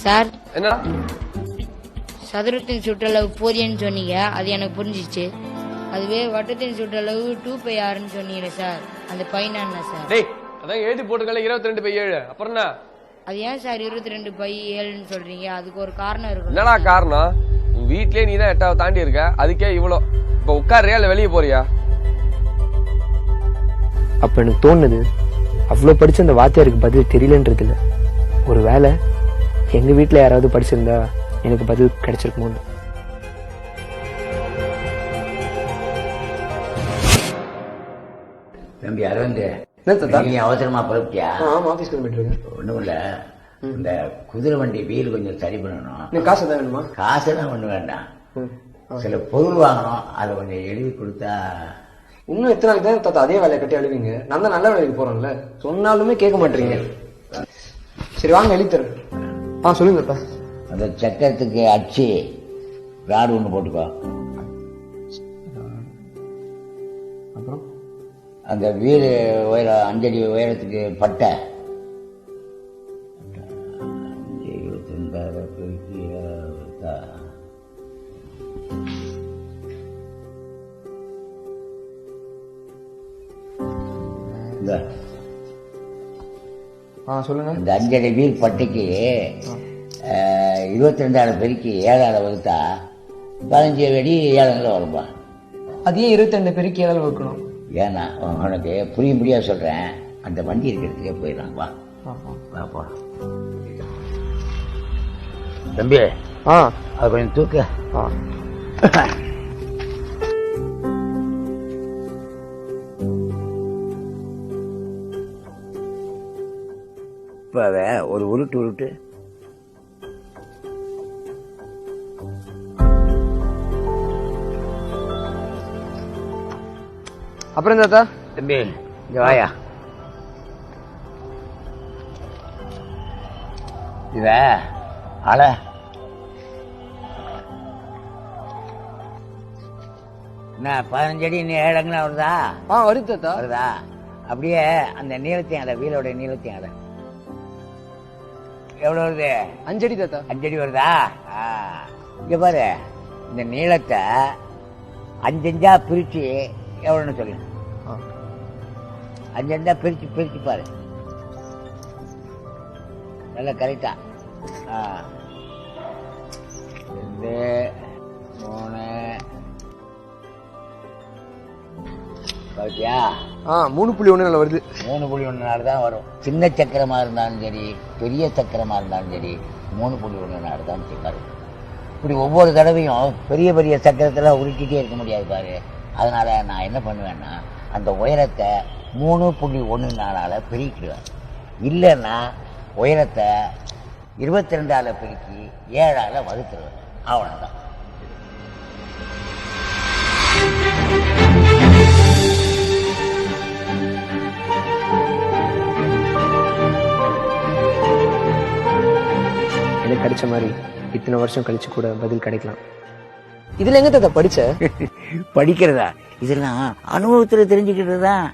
Sir என்ன சதுரத்தின் சுற்றளவு போதியன்னு சொன்னீங்க, அது எனக்கு புரிஞ்சிச்சு. அதுவே வட்டத்தின் சுற்றளவு 2πr சொன்னீங்க சார், அந்த பையனா என்ன சார்? டேய் அதான் எழுதி போட்டுக்கல 22/7. அப்புறம் என்ன? அது ஏன் சார் 22π7 சொல்றீங்க? அதுக்கு ஒரு காரணம் இருக்கு. என்னடா காரணம்? உன் வீட்லயே நீ தான் 8வது தாண்டி இருக்க, அதுக்கே இவ்வளோ. இப்ப உட்காரியா இல்ல வெளியே போறியா? அப்ப எனக்கு தோணுது, அவ்வளவு படிச்ச அந்த வாத்தியாருக்கு பதில் தெரியலன்றது இல்ல, ஒரு வேலை எங்க வீட்டுல யாராவது படிச்சிருந்தா எனக்கு பதில் கிடைச்சிருக்குமோன்னு. தம்பி அரவிந்த், என்ன தாத்தா? நீ அவசரமா புறப்பட்டியா? ஆமா, ஆபீஸ் கிளம்பிட்டு இருக்கேன். ஒண்ணும் இல்ல, இந்த குதிரை வண்டி வீல் கொஞ்சம் சரி பண்ணணும். நீ காசு தான் வேணுமா? காசெல்லாம் ஒண்ணு வேண்டாம், சில பொருள் வாங்கணும், அதை கொஞ்சம் எழுதி கொடுத்தா. இன்னும் எத்தனை நாளைக்கு தான் தாத்தா அதே வேலையை கட்டி அழுவீங்க? நான் தான் நல்ல வேலைக்கு போறேன்ல, சொன்னாலுமே கேட்க மாட்டீங்க. சரி வாங்க எழுதி தரேன். சொல்லுங்க தாத்தா. அந்த சக்கரத்துக்கு அச்சு ராடு ஒண்ணு போட்டுக்கோ. அப்புறம் அந்த வீடு உயரம் 5 அடி உயரத்துக்கு பட்டை 22 சொல்லுங்க. இந்த 5 அடி வீல் பட்டைக்கு 22 பெருக்கி 7 வகுத்தா 15 அடி 7 வரும்பா. அதையே 22 பெருக்கி ஏதாவது வைக்கணும். ஏன்னா உனக்கு புரியும்படியா சொல்றேன், அந்த வண்டி இருக்கிறதுக்கே போயிடலாம். வா வா போ தம்பி. அது கொஞ்சம் தூக்கு. இப்ப அதை ஒரு உருட்டு உருட்டு. அப்புறம் தாத்தா? தம்பி இங்க வாயா. இத அல என்ன 15 அடி 7 அங்கனா வருதா? வருது தாத்தா. வருதா? அப்படியே அந்த நீளத்தையும் அட, வீலோட நீளத்தையும் அட. எவ்வளவு வருது? 5 அடி தாத்தா. 5 அடி வருதா? இங்க பாரு, இந்த நீளத்தை 5 அஞ்சா பிரிச்சு எவ்வளவுன்னு சொல்லு. 5 அஞ்சா பிரிச்சு பிரிச்சு பாரு, நல்லா கரெக்டா. 2 3 பார்த்தியா? 3.1 வருது. 3.1 தான் வரும். சின்ன சக்கரமா இருந்தாலும் சரி, பெரிய சக்கரமா இருந்தாலும் சரி, 3.1 தான் வரும். இப்படி ஒவ்வொரு தடவையும் பெரிய பெரிய சக்கரத்துல உருட்டிட்டே இருக்க முடியாது பாரு. அதனால நான் என்ன பண்ணுவேன்னா, அந்த உயரத்தை 3.1 பெருக்கிடுவேன். இல்லைன்னா உயரத்தை 22 பெருக்கி 7 வகுத்துருவேன். அவ்வளவுதான். எனக்கு கிடைச்ச மாதிரி இத்தனை வருஷம் கழிச்சு கூட பதில் கிடைக்கலாம். இதுல எங்க தாத்தா படிச்ச? படிக்கிறதா? இதெல்லாம் அனுபவத்துல தெரிஞ்சுக்கிட்டு தான்.